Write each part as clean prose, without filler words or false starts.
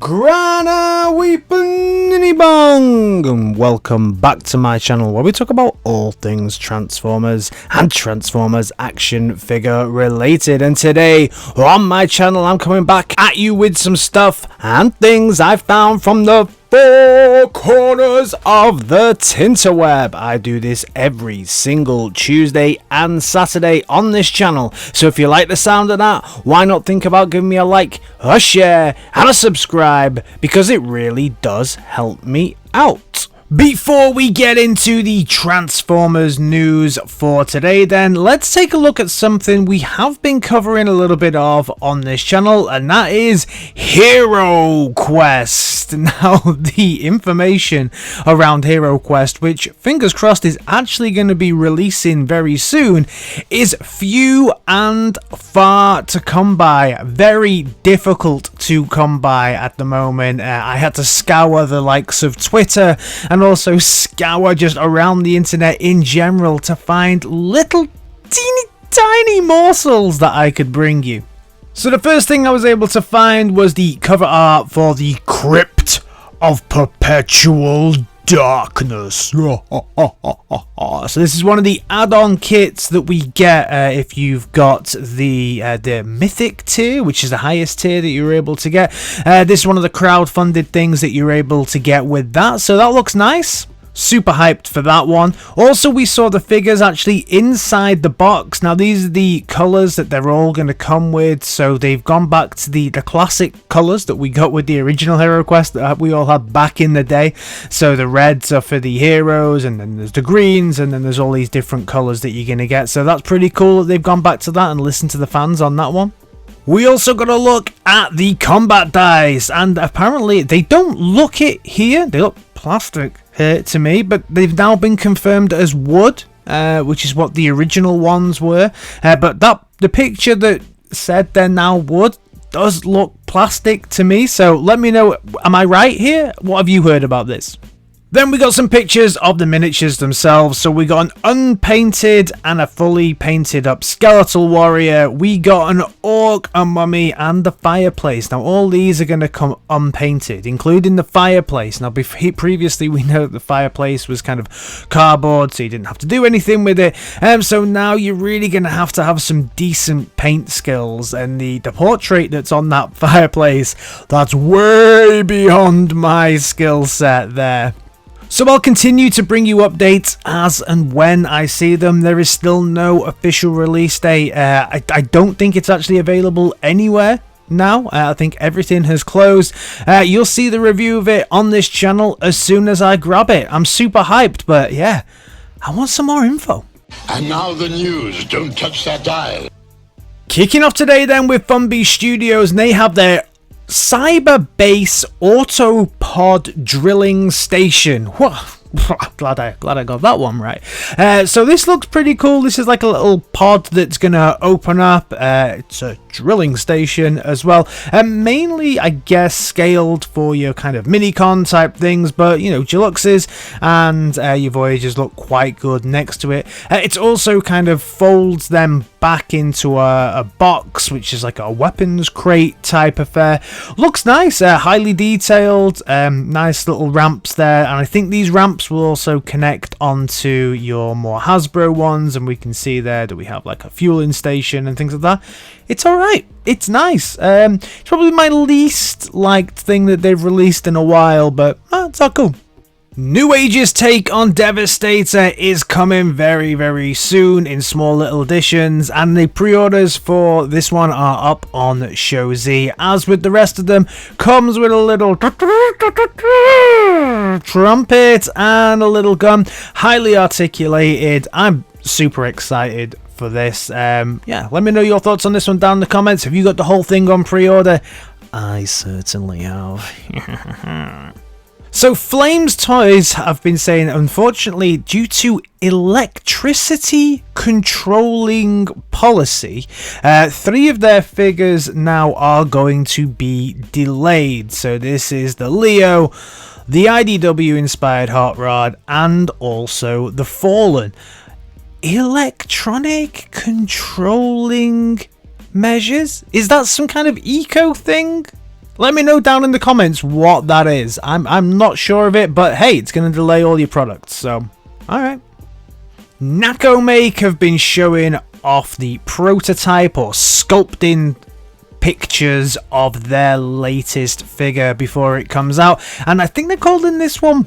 Grana Weepin' Bong, and welcome back to my channel where we talk about all things Transformers and Transformers action figure related. And today on my channel I'm coming back at you with some stuff and things I found from the four corners of the Tinterweb. I do this every single Tuesday and Saturday on this channel, so if you like the sound of that, why not think about giving me a like, a share and a subscribe, because it really does help me out. Before we get into the Transformers news for today then, let's take a look at something we have been covering a little bit of on this channel, and that is Heroquest. Now, the information around Heroquest, which fingers crossed is actually going to be releasing very soon, is few and far to come by. Very difficult to come by at the moment. I had to scour the likes of Twitter and also scour just around the internet in general to find little teeny tiny morsels that I could bring you. So the first thing I was able to find was the cover art for the Crypt of Perpetual Darkness. So this is one of the add-on kits that we get if you've got the Mythic tier, which is the highest tier that you're able to get. This is one of the crowd-funded things that you're able to get with that, so that looks nice. Super hyped for that one. Also, we saw the figures actually inside the box. Now, these are the colours that they're all going to come with, so they've gone back to the classic colours that we got with the original Heroquest that we all had back in the day. So the reds are for the heroes, and then there's the greens, and then there's all these different colours that you're going to get. So that's pretty cool that they've gone back to that and listened to the fans on that one. We also got to look at the combat dice, and apparently they don't look it here. They look plastic here to me, but they've now been confirmed as wood, which is what the original ones were. But the picture that said they're now wood does look plastic to me, so let me know, am I right here? What have you heard about this? Then we got some pictures of the miniatures themselves. So we got an unpainted and a fully painted up Skeletal Warrior. We got an Orc, a Mummy, and the Fireplace. Now all these are going to come unpainted, including the Fireplace. Now previously we know that the Fireplace was kind of cardboard, so you didn't have to do anything with it. So now you're really going to have some decent paint skills. And the portrait that's on that Fireplace, that's way beyond my skill set there. So I'll continue to bring you updates as and when I see them. There is still no official release date. I don't think it's actually available anywhere now. I think everything has closed. You'll see the review of it on this channel as soon as I grab it. I'm super hyped, but yeah, I want some more info. And now the news. Don't touch that dial. Kicking off today then with Mech Studios, and they have their Cyberbase Autopod Drilling Station. Whoa. Glad I got that one right. So this looks pretty cool. This is like a little pod that's gonna open up. It's a drilling station as well, mainly I guess scaled for your kind of minicon type things, but you know, Deluxes and your Voyagers look quite good next to it. It's also kind of folds them back into a box, which is like a weapons crate type affair. Looks nice, highly detailed, nice little ramps there, and I think these ramps will also connect onto your more Hasbro ones, and we can see there that we have like a fueling station and things like that. It's alright, it's nice. It's probably my least liked thing that they've released in a while, but it's all cool. New Age's take on Devastator is coming very, very soon in small little editions, and the pre-orders for this one are up on ShowZ. As with the rest of them, comes with a little trumpet and a little gun, highly articulated. I'm super excited for this. Yeah, let me know your thoughts on this one down in the comments. Have you got the whole thing on pre-order? I certainly have. So Flames Toys have been saying, unfortunately, due to electricity controlling policy, 3 of their figures now are going to be delayed. So this is the Leo, the IDW inspired Hot Rod, and also the Fallen. Electronic controlling measures? Is that some kind of eco thing? Let me know down in the comments what that is. I'm not sure of it, but hey, it's going to delay all your products, so alright. Nakomake have been showing off the prototype or sculpting pictures of their latest figure before it comes out, and I think they're calling this one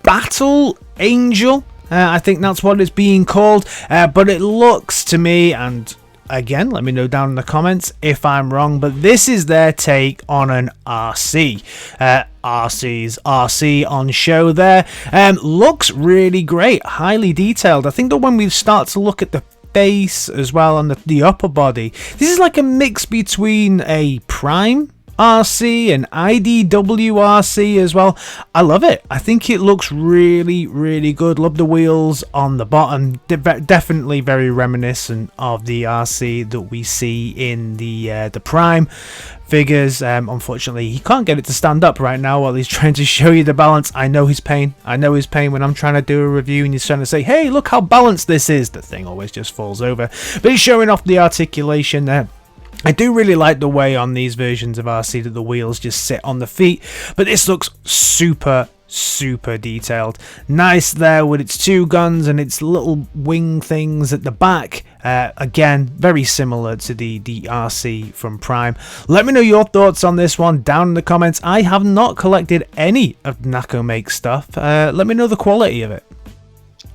Battle Angel. I think that's what it's being called, but it looks to me, and again, let me know down in the comments if I'm wrong, but this is their take on an RC. RC's RC on show there. Looks really great, highly detailed. I think that when we start to look at the face as well on the upper body, this is like a mix between a Prime RC and IDW RC as well. I love it. I think it looks really, really good. Love the wheels on the bottom. Definitely very reminiscent of the RC that we see in the Prime figures. Unfortunately, he can't get it to stand up right now while he's trying to show you the balance. I know his pain. I know his pain when I'm trying to do a review and he's trying to say, hey, look how balanced this is. The thing always just falls over. But he's showing off the articulation there. I do really like the way on these versions of RC that the wheels just sit on the feet, but this looks super detailed. Nice there with its two guns and its little wing things at the back. Again, very similar to the RC from Prime. Let me know your thoughts on this one down in the comments. I have not collected any of Nakomake stuff. Let me know the quality of it.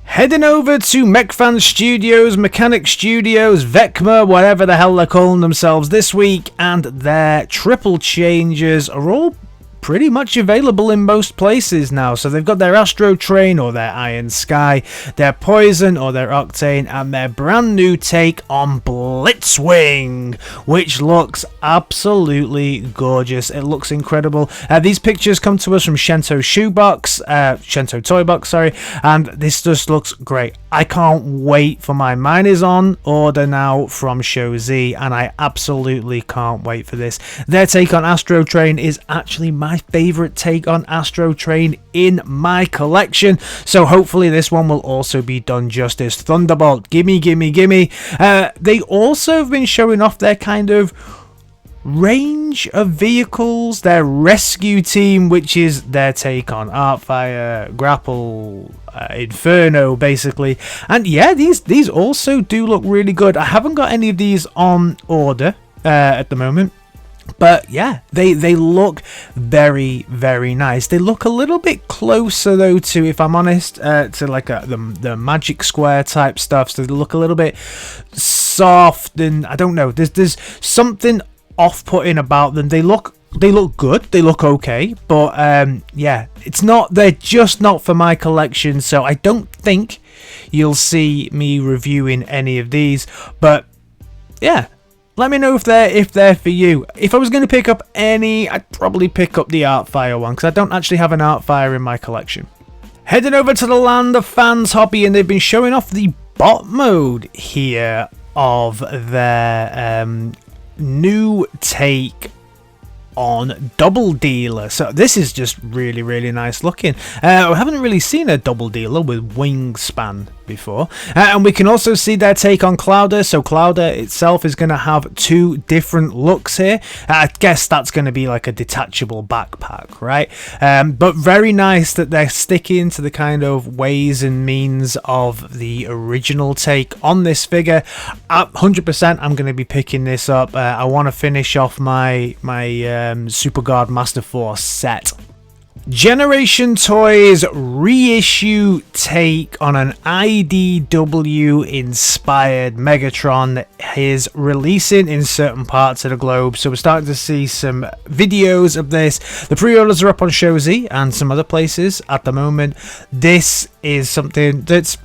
Heading over to Mech Fan Studios, Mechanic Studios, Vecma, whatever the hell they're calling themselves this week, and their triple changes are all pretty much available in most places now. So they've got their Astro Train or their Iron Sky, their Poison or their Octane, and their brand new take on Blitzwing, which looks absolutely gorgeous. It looks incredible. These pictures come to us from Shento Toy Box, sorry, and this just looks great. I can't wait for mine. Mine is on order now from Show Z, and I absolutely can't wait for this. Their take on Astro Train is actually my favorite take on Astro Train in my collection, so hopefully this one will also be done justice. Thunderbolt, gimme. They also have been showing off their kind of range of vehicles, their rescue team, which is their take on Artfire, Grapple, Inferno basically, and yeah, these also do look really good. I haven't got any of these on order at the moment, but yeah, they look very nice. They look a little bit closer though to, if I'm honest, to like the Magic Square type stuff, so they look a little bit soft, and I don't know, there's something off-putting about them. They look good, they look okay, but yeah, they're just not for my collection, so I don't think you'll see me reviewing any of these. But yeah, let me know if they're for you. If I was going to pick up any, I'd probably pick up the Artfire one, because I don't actually have an Artfire in my collection. Heading over to the land of Fans Hobby, and they've been showing off the bot mode here of their new take on Double Dealer. So this is just really nice looking. We haven't really seen a Double Dealer with wingspan before, and we can also see their take on Clouder. So Clouder itself is going to have two different looks here. I guess that's going to be like a detachable backpack, right? But very nice that they're sticking to the kind of ways and means of the original take on this figure. 100% I'm going to be picking this up. I want to finish off my Super Guard Master Force set. Generation Toys reissue take on an IDW inspired Megatron that is releasing in certain parts of the globe, so we're starting to see some videos of this. The pre-orders are up on Show Z and some other places at the moment. This is something that's,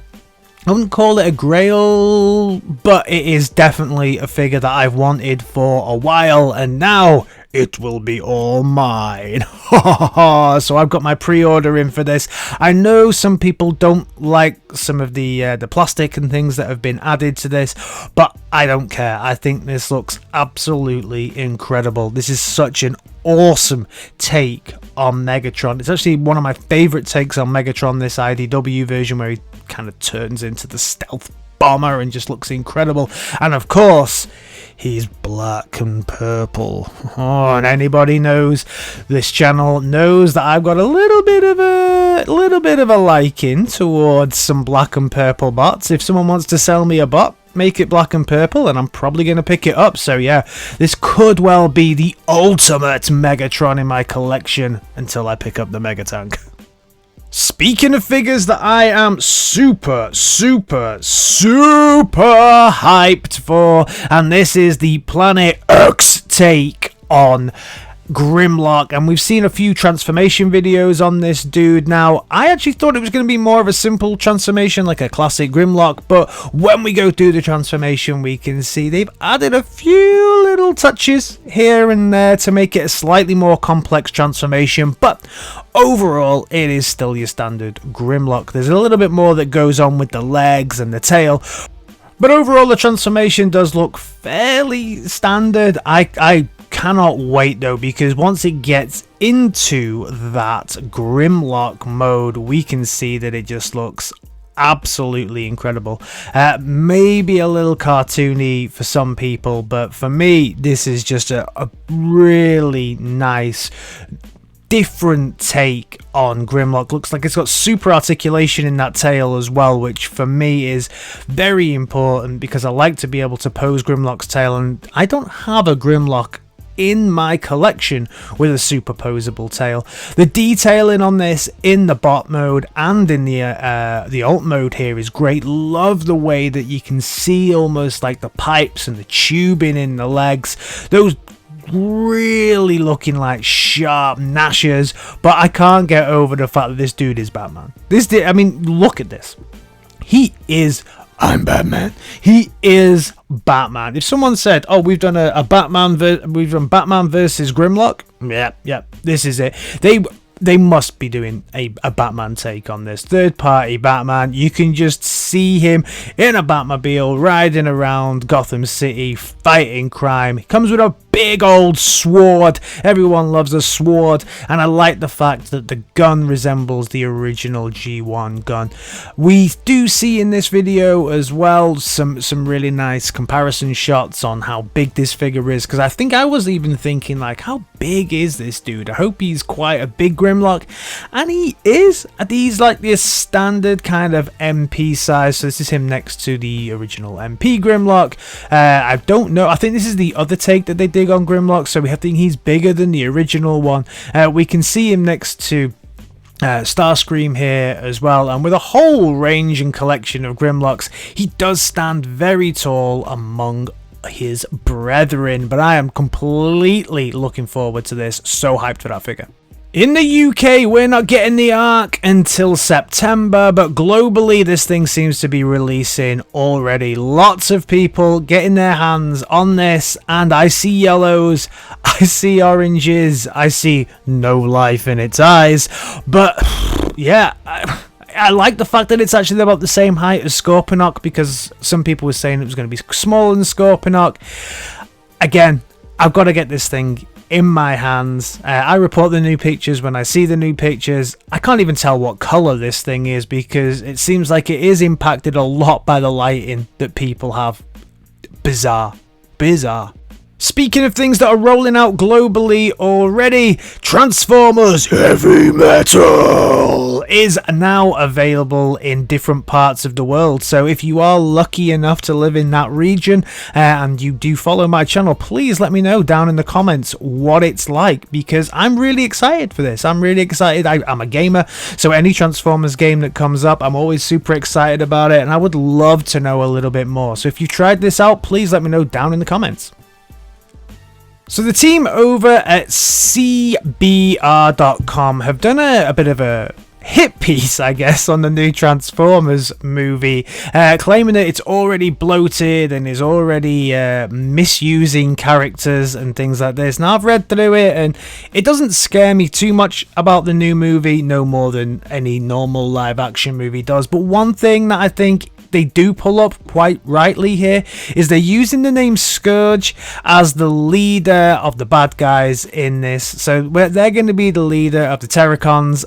I wouldn't call it a grail, but it is definitely a figure that I've wanted for a while, and now it will be all mine. So I've got my pre-order in for this. I know some people don't like some of the plastic and things that have been added to this, but I don't care. I think this looks absolutely incredible. This is such an awesome take on Megatron. It's actually one of my favorite takes on Megatron, this IDW version where he kind of turns into the stealth bomber and just looks incredible. And of course, he's black and purple. Oh, and anybody knows this channel knows that I've got a little bit of a liking towards some black and purple bots. If someone wants to sell me a bot, make it black and purple, and I'm probably going to pick it up. So yeah, this could well be the ultimate Megatron in my collection until I pick up the Megatank. Speaking of figures that I am super hyped for, and this is the Planet X take on Grimlock, and we've seen a few transformation videos on this dude. Now, I actually thought it was going to be more of a simple transformation, like a classic Grimlock, but when we go through the transformation, we can see they've added a few little touches here and there to make it a slightly more complex transformation, but overall, it is still your standard Grimlock. There's a little bit more that goes on with the legs and the tail, but overall, the transformation does look fairly standard. I cannot wait though, because once it gets into that Grimlock mode, we can see that it just looks absolutely incredible. Maybe a little cartoony for some people, but for me, this is just a really nice different take on Grimlock. Looks like it's got super articulation in that tail as well, which for me is very important because I like to be able to pose Grimlock's tail, and I don't have a Grimlock in my collection with a superposable tail. The detailing on this in the bot mode and in the alt mode here is great. Love the way that you can see almost like the pipes and the tubing in the legs. Those really looking like sharp gnashers, but I can't get over the fact that this dude is Batman. I mean, look at this. I'm Batman. He is Batman. If someone said, "Oh, we've done Batman versus Grimlock," yeah, this is it. They must be doing a Batman take on this. Third-party Batman. You can just see him in a Batmobile riding around Gotham City fighting crime. He comes with a big old sword. Everyone loves a sword, and I like the fact that the gun resembles the original G1 gun. We do see in this video as well some really nice comparison shots on how big this figure is, because I think I was even thinking, like, how big is this dude? I hope he's quite a big Grimlock, and he is. He's like this standard kind of MP size, so this is him next to the original MP Grimlock. I don't know, I think this is the other take that they did on Grimlock, so we think he's bigger than the original one. We can see him next to Starscream here as well, and with a whole range and collection of Grimlocks, he does stand very tall among his brethren. But I am completely looking forward to this. So hyped for that figure. In the UK, we're not getting the Ark until September, but globally this thing seems to be releasing already. Lots of people getting their hands on this, and I see yellows, I see oranges, I see no life in its eyes, but yeah, I like the fact that it's actually about the same height as Scorponok, because some people were saying it was going to be smaller than Scorponok. Again, I've got to get this thing in my hands. I report the new pictures when I see the new pictures. I can't even tell what color this thing is, because it seems like it is impacted a lot by the lighting that people have. Bizarre. Speaking of things that are rolling out globally already, Transformers Heavy Metal is now available in different parts of the world. So if you are lucky enough to live in that region and you do follow my channel, please let me know down in the comments what it's like, because I'm really excited for this. I'm really excited. I'm a gamer, so any Transformers game that comes up, I'm always super excited about it, and I would love to know a little bit more. So if you tried this out, please let me know down in the comments. So the team over at CBR.com have done a bit of a hit piece, I guess, on the new Transformers movie, claiming that it's already bloated and is already misusing characters and things like this. Now, I've read through it, and it doesn't scare me too much about the new movie, no more than any normal live action movie does. But one thing that I think they do pull up quite rightly here is they're using the name Scourge as the leader of the bad guys in this. So they're going to be the leader of the Terracons.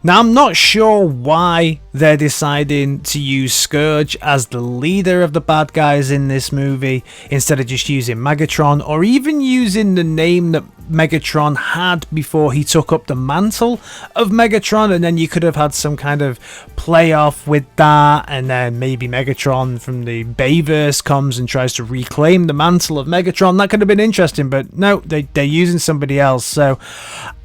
Now, I'm not sure why they're deciding to use Scourge as the leader of the bad guys in this movie instead of just using Megatron, or even using the name that Megatron had before he took up the mantle of Megatron, and then you could have had some kind of playoff with that, and then maybe Megatron from the Bayverse comes and tries to reclaim the mantle of Megatron. That could have been interesting, but no, they're using somebody else. So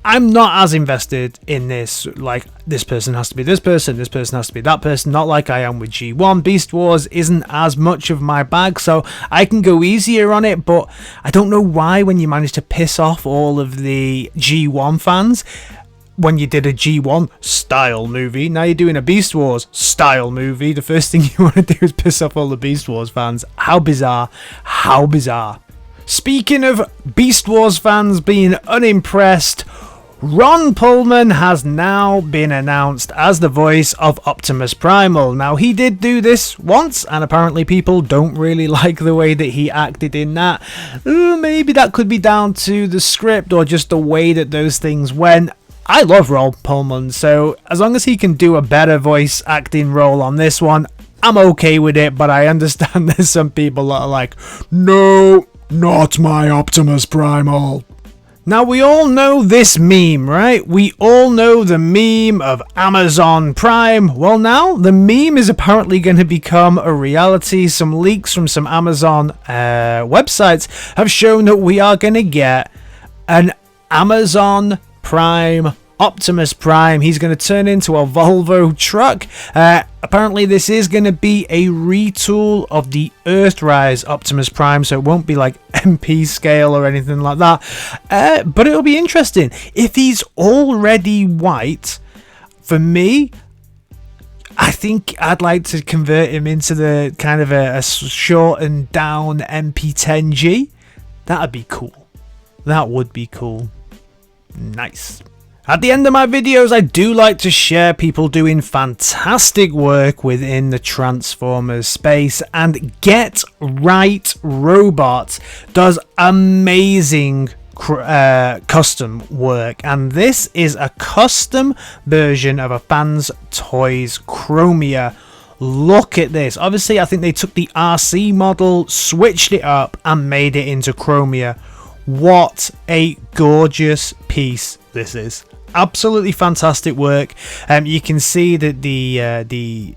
I'm not as invested in this, like, this person has to be this person has to be that person, not like I am with G1. Beast Wars isn't as much of my bag, so I can go easier on it, but I don't know why when you manage to piss off all of the G1 fans, when you did a G1 style movie, now you're doing a Beast Wars style movie, the first thing you want to do is piss off all the Beast Wars fans. How bizarre, how bizarre. Speaking of Beast Wars fans being unimpressed, Ron Perlman has now been announced as the voice of Optimus Primal. Now, he did do this once, and apparently people don't really like the way that he acted in that. Maybe that could be down to the script or just the way that those things went. I love Ron Perlman, so as long as he can do a better voice acting role on this one, I'm okay with it, but I understand there's some people that are like, no, not my Optimus Primal. Now, we all know this meme, right? We all know the meme of Amazon Prime. Well, now the meme is apparently going to become a reality. Some leaks from some Amazon websites have shown that we are going to get an Amazon Prime Optimus Prime. He's going to turn into a Volvo truck. Apparently this is going to be a retool of the Earthrise Optimus Prime, so it won't be like MP scale or anything like that, but it'll be interesting. If he's already white, for me, I think I'd like to convert him into the kind of a shortened down MP10G. That'd be cool. That would be cool. Nice. At the end of my videos, I do like to share people doing fantastic work within the Transformers space, and Get Right Robot does amazing custom work, and this is a custom version of a Fans Toys Chromia. Look at this. Obviously, I think they took the RC model, switched it up, and made it into Chromia. What a gorgeous piece this is. Absolutely fantastic work. You can see that the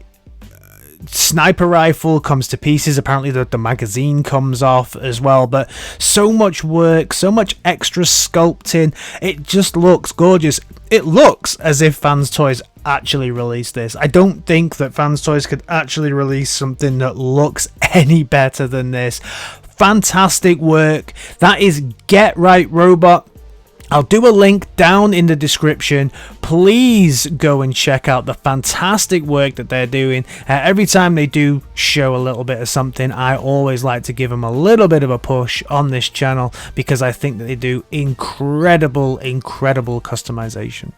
sniper rifle comes to pieces. Apparently the magazine comes off as well, but so much work, so much extra sculpting. It just looks gorgeous. It looks as if Fans Toys actually released this. I don't think that Fans Toys could actually release something that looks any better than this. Fantastic work. That is Get Right Robot. I'll do a link down in the description. Please go and check out the fantastic work that they're doing. Every time they do show a little bit of something, I always like to give them a little bit of a push on this channel, because I think that they do incredible customization.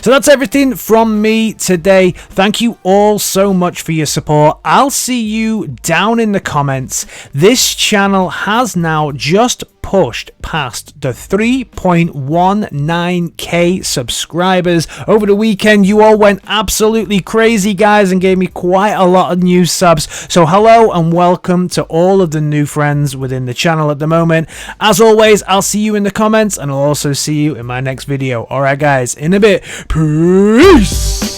So that's everything from me today. Thank you all so much for your support. I'll see you down in the comments. This channel has now just pushed past the 3.19k subscribers. Over the weekend, you all went absolutely crazy, guys, and gave me quite a lot of new subs. So hello and welcome to all of the new friends within the channel at the moment. As always, I'll see you in the comments, and I'll also see you in my next video. Alright guys, in a bit. Peace!